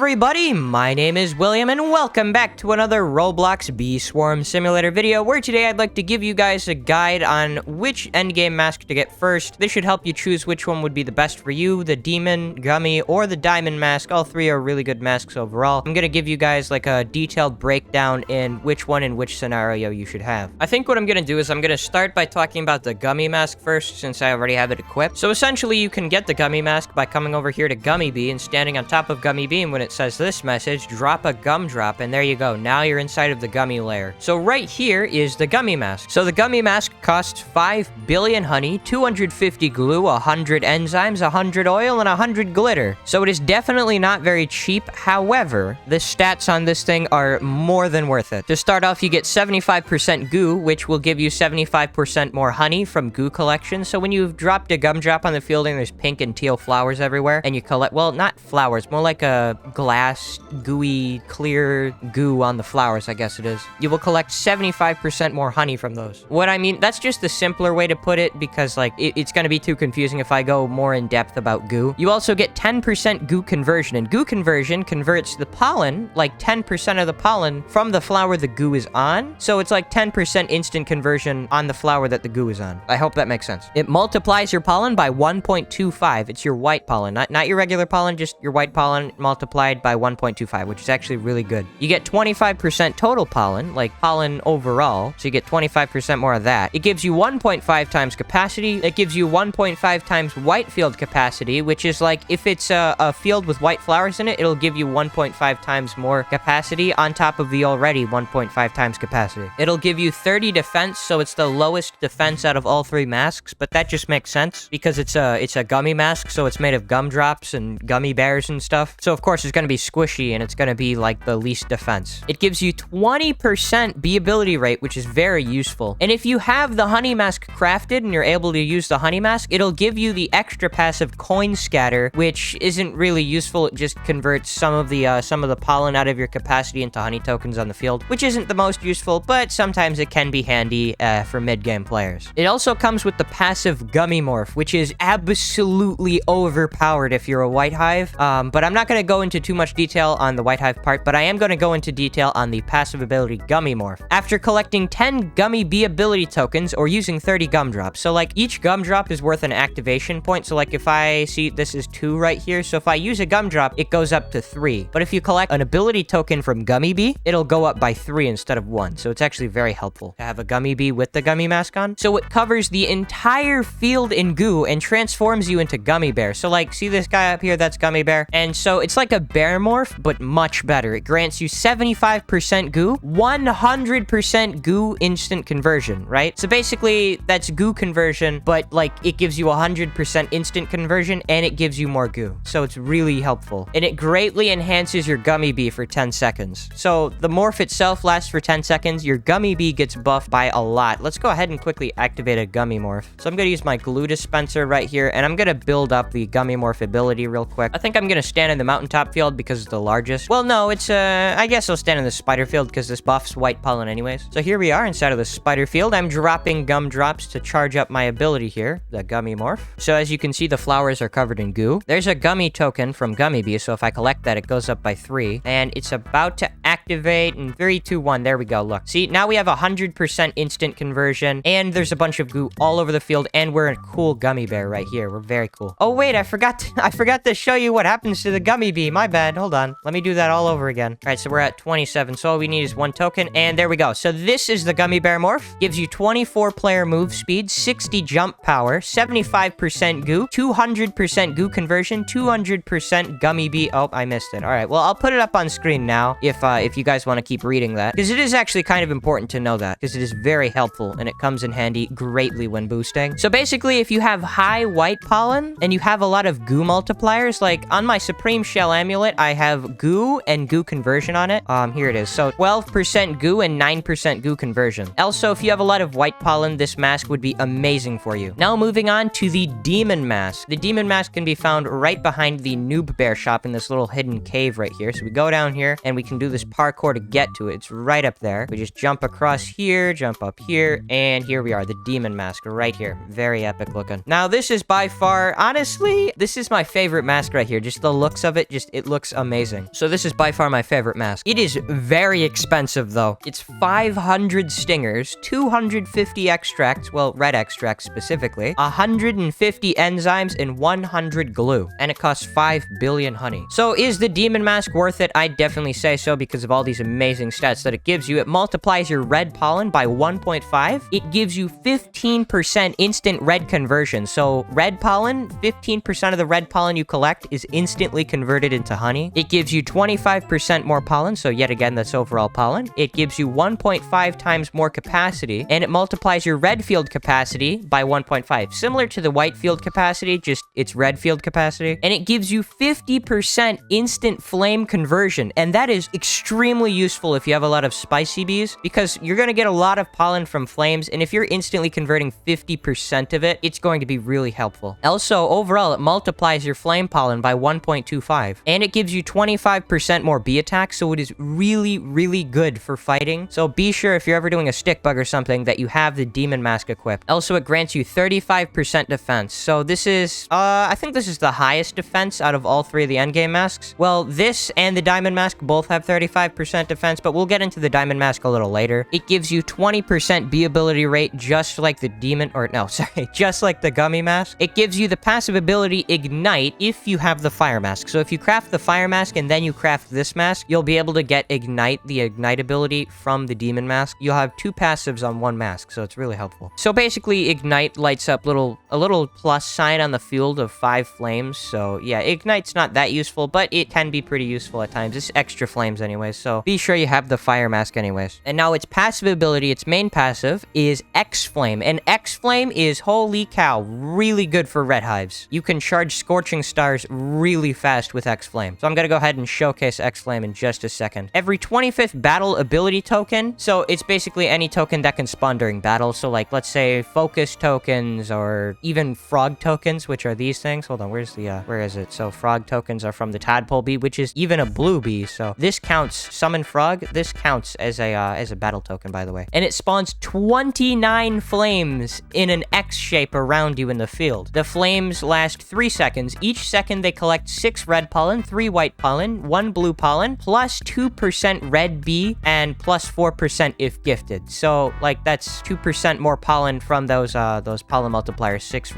everybody, my name is William and welcome back to another Roblox Bee Swarm Simulator video where today I'd like to give you guys a guide on which endgame mask to get first. This should help you choose which one would be the best for you, the Demon, Gummy, or the Diamond Mask. All three are really good masks overall. I'm gonna give you guys like a detailed breakdown in which one in which scenario you should have. I think what I'm gonna do is I'm gonna start by talking about the Gummy Mask first since I already have it equipped. So essentially you can get the Gummy Mask by coming over here to Gummy Bee and standing on top of Gummy Bee, and when it says this message, drop a gumdrop, and there you go. Now you're inside of the gummy layer. So right here is the Gummy Mask. So the Gummy Mask costs 5 billion honey, 250 glue, 100 enzymes, 100 oil, and 100 glitter. So it is definitely not very cheap. However, the stats on this thing are more than worth it. To start off, you get 75% goo, which will give you 75% more honey from goo collection. So when you've dropped a gumdrop on the field and there's pink and teal flowers everywhere, and you collect, well, not flowers, more like a glass, gooey, clear goo on the flowers, I guess it is. You will collect 75% more honey from those. What I mean, that's just the simpler way to put it because, like, it's going to be too confusing if I go more in depth about goo. You also get 10% goo conversion, and goo conversion converts the pollen, like 10% of the pollen from the flower the goo is on. So it's like 10% instant conversion on the flower that the goo is on. I hope that makes sense. It multiplies your pollen by 1.25. It's your white pollen, not your regular pollen, just your white pollen multiplied by 1.25, which is actually really good. You get 25% total pollen, like pollen overall, so you get 25% more of that. It gives you 1.5 times capacity. It gives you 1.5 times white field capacity, which is like, if it's a field with white flowers in it, it'll give you 1.5 times more capacity on top of the already 1.5 times capacity. It'll give you 30 defense, so it's the lowest defense out of all three masks, but that just makes sense because it's a gummy mask, so it's made of gumdrops and gummy bears and stuff. So of course it's going to be squishy and it's going to be like the least defense. It gives you 20% bee ability rate, which is very useful. And if you have the honey mask crafted and you're able to use the honey mask, it'll give you the extra passive coin scatter, which isn't really useful. It just converts some of the pollen out of your capacity into honey tokens on the field, which isn't the most useful, but sometimes it can be handy for mid-game players. It also comes with the passive Gummy Morph, which is absolutely overpowered if you're a White Hive. But I'm not going to go into too much detail on the White Hive part, but I am going to go into detail on the passive ability Gummy Morph. After collecting 10 Gummy Bee ability tokens or using 30 gumdrops. So like each gumdrop is worth an activation point. So like if I see this is 2 right here. So if I use a gumdrop, it goes up to 3. But if you collect an ability token from Gummy Bee, it'll go up by 3 instead of 1. So it's actually very helpful to have a Gummy Bee with the Gummy Mask on. So it covers the entire field in goo and transforms you into Gummy Bear. So like, see this guy up here? That's Gummy Bear. And so it's like a bear morph, but much better. It grants you 75% goo, 100% goo instant conversion, right? So basically, that's goo conversion, but like it gives you 100% instant conversion and it gives you more goo. So it's really helpful. And it greatly enhances your Gummy Bee for 10 seconds. So the morph itself lasts for 10 seconds. Your Gummy Bee gets buffed by a lot. Let's go ahead and quickly activate a Gummy Morph. So I'm going to use my glue dispenser right here, and I'm going to build up the Gummy Morph ability real quick. I think I'm going to stand in the mountaintop field because it's the largest. Well, no, it's, I guess I'll stand in the spider field because this buffs white pollen anyways. So here we are inside of the spider field. I'm dropping gumdrops to charge up my ability here, the Gummy Morph. So as you can see, the flowers are covered in goo. There's a gummy token from Gummy Bee, so if I collect that, it goes up by 3. And it's about to activate in 3, 2, 1. There we go, look. See, now we have 100% instant conversion, and there's a bunch of goo all over the field, and we're a cool Gummy Bear right here. We're very cool. Oh, wait, I forgot to show you what happens to the Gummy Bee. My bad. Hold on. Let me do that all over again. All right, so we're at 27. So all we need is 1 token, and there we go. So this is the Gummy Bear Morph. Gives you 24 player move speed, 60 jump power, 75% goo, 200% goo conversion, 200% Gummy Bee. Oh, I missed it. All right, well, I'll put it up on screen now if you guys want to keep reading that, because it is actually kind of important to know that, because it is very helpful, and it comes in handy greatly when boosting. So basically, if you have high white pollen, and you have a lot of goo multipliers, like on my Supreme Shell Amulet, I have goo and goo conversion on it. Here it is. So 12% goo and 9% goo conversion. Also, if you have a lot of white pollen, this mask would be amazing for you. Now moving on to the Demon Mask. The Demon Mask can be found right behind the Noob Bear shop in this little hidden cave right here. So we go down here and we can do this parkour to get to it. It's right up there. We just jump across here, jump up here, and here we are, the demon mask right here. Very epic looking. Now, this is by far, honestly, this is my favorite mask right here. Just the looks of it, it looks amazing. So this is by far my favorite mask. It is very expensive, though. It's 500 stingers, 250 extracts, well, red extracts specifically, 150 enzymes, and 100 glue. And it costs 5 billion honey. So is the demon mask worth it? I'd definitely say so because of all these amazing stats that it gives you. It multiplies your red pollen by 1.5. It gives you 15% instant red conversion. So red pollen, 15% of the red pollen you collect is instantly converted into honey. It gives you 25% more pollen. So yet again, that's overall pollen. It gives you 1.5 times more capacity, and it multiplies your red field capacity by 1.5. Similar to the white field capacity, just it's red field capacity. And it gives you 50% instant flame conversion. And that is extremely useful if you have a lot of spicy bees, because you're going to get a lot of pollen from flames. And if you're instantly converting 50% of it, it's going to be really helpful. Also, overall, it multiplies your flame pollen by 1.25. And it gives you 25% more bee attack. So it is really, really good for fighting. So be sure if you're ever doing a stick bug or something that you have the demon mask equipped. Also, it grants you 35% defense. So this is, I think this is the highest defense out of all three of the endgame masks. Well, this and the diamond mask both have 35% defense, but we'll get into the diamond mask a little later. It gives you 20% bee ability rate, just like the demon, or no, sorry, just like the gummy mask. It gives you the passive ability ignite if you have the fire mask. So if you craft the fire mask and then you craft this mask, you'll be able to get ignite, the ignite ability from the demon mask. You'll have two passives on one mask, so it's really helpful. So basically, ignite lights up a little plus sign on the field of 5 flames. So yeah, ignite's not that useful, but it can be pretty useful at times. It's extra flames anyways, so be sure you have the fire mask anyways. And now its passive ability, its main passive, is X-Flame. And X-Flame is, holy cow, really good for red hives. You can charge Scorching Stars really fast with X-Flame. So I'm gonna go ahead and showcase X-Flame in just a second. Every 25th battle ability token, so it's basically any token that can spawn during battle. So like, let's say focus tokens or even frog tokens, which are these things. Hold on, where is it? So frog tokens are from the tadpole bee, which is even a blue bee. So this counts, summon frog, this counts as a battle token, by the way. And it spawns 29 flames in an X shape around you in the field. The flames last 3 seconds. Each second they collect 6 red pollen, 3 white pollen, 1 blue pollen, plus 2% red bee, and plus 4% if gifted. So like that's 2% more pollen from those pollen multipliers. 6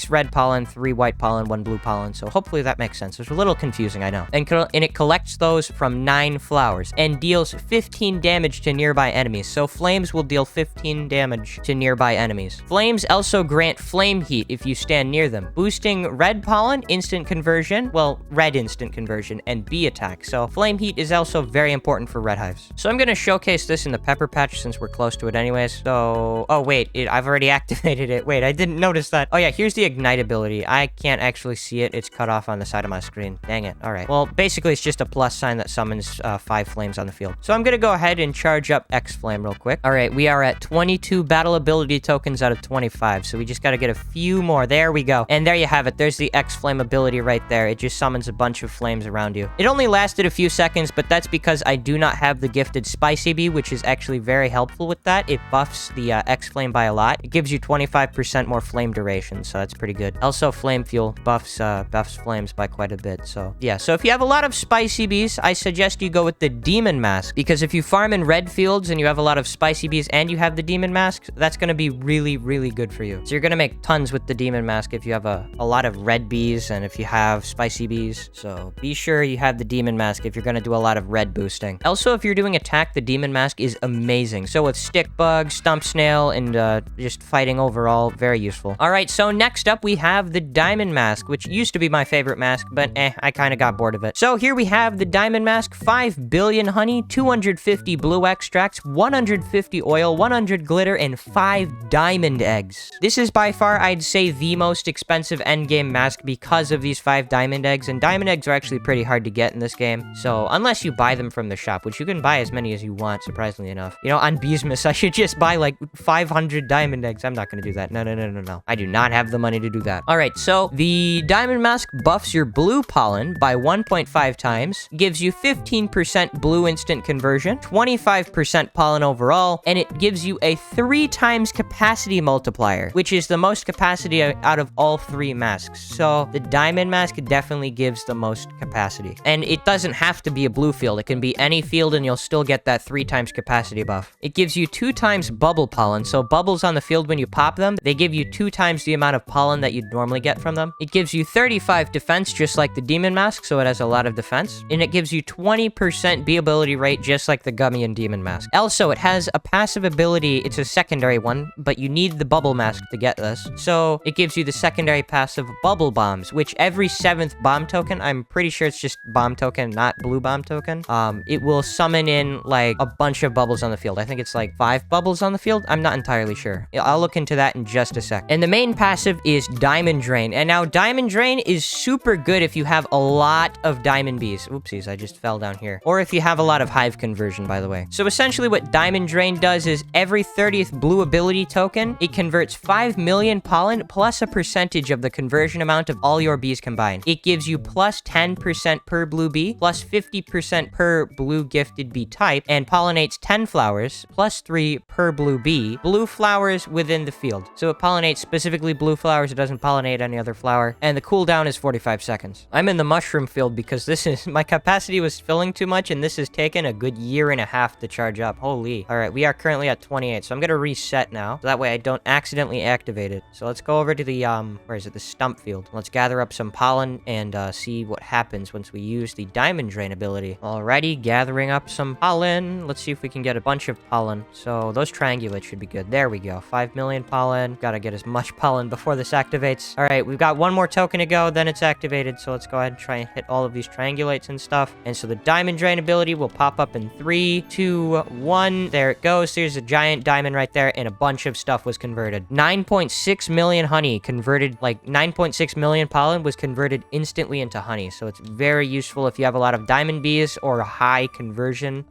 red pollen, 3 white pollen, 1 blue pollen. So hopefully that makes sense. It's a little confusing, I know. And it collects those from 9 flowers and deals 15 damage to nearby enemies. So flames will deal 15 damage to nearby enemies. Flames also grant flame heat if you stand near them, boosting red pollen instant conversion, well, red instant conversion, and bee attack. So flame heat is also very important for red hives. So I'm going to showcase this in the pepper patch since we're close to it anyways. So, oh wait, I've already activated it. Wait, I didn't notice that. Oh yeah, here's the ignite ability. I can't actually see it. It's cut off on the side of my screen. Dang it. All right. Well, basically it's just a plus sign that summons 5 flames on the field. So I'm going to go ahead and charge up X-Flame real quick. All right, we are at 22 battle ability tokens out of 25. So we just got to get a few more. There we go. And there you have it. There's the X-Flame ability right there. It just summons a bunch of flames around you. It only lasted a few seconds, but that's because I do not have the gifted Spicy Bee, which is actually very helpful with that. It buffs the X-Flame by a lot. It gives you 25% more flame duration, so that's pretty good. Also, Flame Fuel buffs flames by quite a bit, so yeah. So if you have a lot of Spicy Bees, I suggest you go with the Demon Mask, because if you farm in red fields and you have a lot of Spicy Bees and you have the Demon Mask, that's going to be really, really good for you. So you're going to make tons with the Demon Mask if you have a lot of red bees and if you have Spicy Bees. So be sure you have the Demon Mask if you're going to do a lot of red boosting. Also, if you're doing attack, the Demon Mask is amazing. So with Stick Bug, Stump Snail, and just fighting overall, very useful. All right, so next up we have the Diamond Mask, which used to be my favorite mask, but I kind of got bored of it. So here we have the Diamond Mask, 5 billion honey, 250 blue extracts, 150 oil, 100 glitter, and 5 diamond eggs. This is by far, I'd say, the most expensive endgame mask because of these 5 diamond eggs, and diamond eggs are actually pretty hard to get in this game. So unless you buy them from the shop, which you can buy as many as you want, surprisingly enough. You know, on Beesmas, I should just buy like 500 diamond eggs. I'm not going to do that. No. I do not have the money to do that. All right, so the Diamond Mask buffs your blue pollen by 1.5 times, gives you 15% blue instant conversion, 25% pollen overall, and it gives you a 3 times capacity multiplier, which is the most capacity out of all 3 masks. So the diamond mask definitely gives the most capacity. And it doesn't have to be a blue field. It can be any field and you'll still get that 3 times capacity buff. It gives you 2 times bubble pollen. So bubbles on the field, when you pop them, they give you 2 times the amount of pollen that you'd normally get from them. It gives you 35 defense, just like the demon mask, so it has a lot of defense. And it gives you 20% B ability rate, just like the gummy and demon mask. Also, it has a passive ability. It's a secondary one, but you need the bubble mask to get this. So it gives you the secondary passive bubble bombs, which every 7th bomb token, I'm pretty sure it's just bomb token, not blue bomb token, it will summon in like a bunch of bubbles on the field. I think it's like 5 bubbles on the field. I'm not entirely sure. I'll look into that in just a sec. And the main passive is Diamond Drain. And now Diamond Drain is super good if you have a lot of diamond bees. Oopsies, I just fell down here. Or if you have a lot of hive conversion, by the way. So essentially what Diamond Drain does is every 30th blue ability token, it converts 5 million pollen plus a percentage of the conversion amount of all your bees combined. It gives you plus 10% per blue bee, plus 50% per blue gifted bee type, and pollinates 10 flowers, plus 3 per blue bee. Blue flowers within the field. So it pollinates specifically blue flowers. It doesn't pollinate any other flower. And the cooldown is 45 seconds. I'm in the mushroom field because this is, my capacity was filling too much, and this has taken a good 1.5 years to charge up. Holy. All right, we are currently at 28, so I'm gonna reset now. So that way I don't accidentally activate it. So let's go over to the, where is it? The stump field. Let's gather up some pollen and see what happens once we use the Diamond Drain ability. Alrighty, gathering up some pollen. Let's see if we can get a bunch of pollen. So those triangulates should be good. There we go. 5 million pollen. Gotta get as much pollen before this activates. All right, we've got 1 more token to go, then it's activated. So let's go ahead and try and hit all of these triangulates and stuff. And so the Diamond Drain ability will pop up in 3, 2, 1. There it goes. There's a giant diamond right there, and a bunch of stuff was converted. 9.6 million honey converted, like 9.6 million pollen was converted instantly into honey. So it's very useful if you have a lot of diamond bees or a high conversion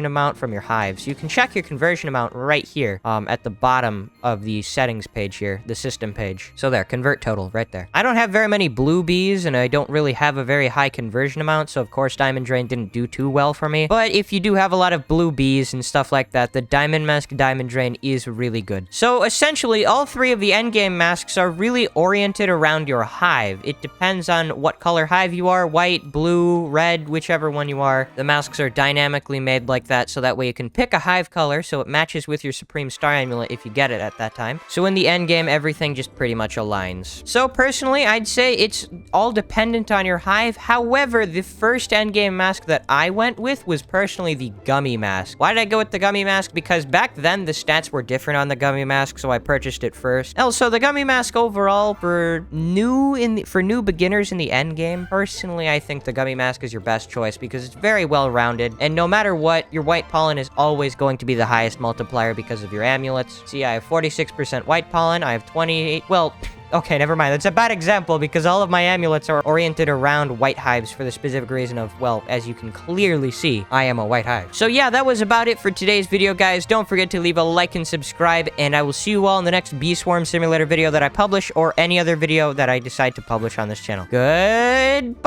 amount from your hives. You can check your conversion amount right here at the bottom of the settings page here, the system page. So there, convert total right there. I don't have very many blue bees, and I don't really have a very high conversion amount, so of course Diamond Drain didn't do too well for me. But if you do have a lot of blue bees and stuff like that, the Diamond Mask Diamond Drain is really good. So essentially, all 3 of the endgame masks are really oriented around your hive. It depends on what color hive you are, white, blue, red, whichever one you are. The masks are dynamically made like that, so that way you can pick a hive color so it matches with your Supreme Star Amulet if you get it at that time. So in the endgame, everything just pretty much aligns. So personally, I'd say it's all dependent on your hive. However, the first endgame mask that I went with was personally the Gummy Mask. Why did I go with the Gummy Mask? Because back then, the stats were different on the Gummy Mask, so I purchased it first. Also, the Gummy Mask overall, for new beginners in the endgame, personally, I think the Gummy Mask is your best choice because it's very well-rounded, and no matter what, your white pollen is always going to be the highest multiplier because of your amulets. See, I have 46% white pollen, I have 28, well, okay, never mind. That's a bad example because all of my amulets are oriented around white hives for the specific reason of, well, as you can clearly see, I am a white hive. So yeah, that was about it for today's video, guys. Don't forget to leave a like and subscribe, and I will see you all in the next Bee Swarm Simulator video that I publish, or any other video that I decide to publish on this channel. Goodbye!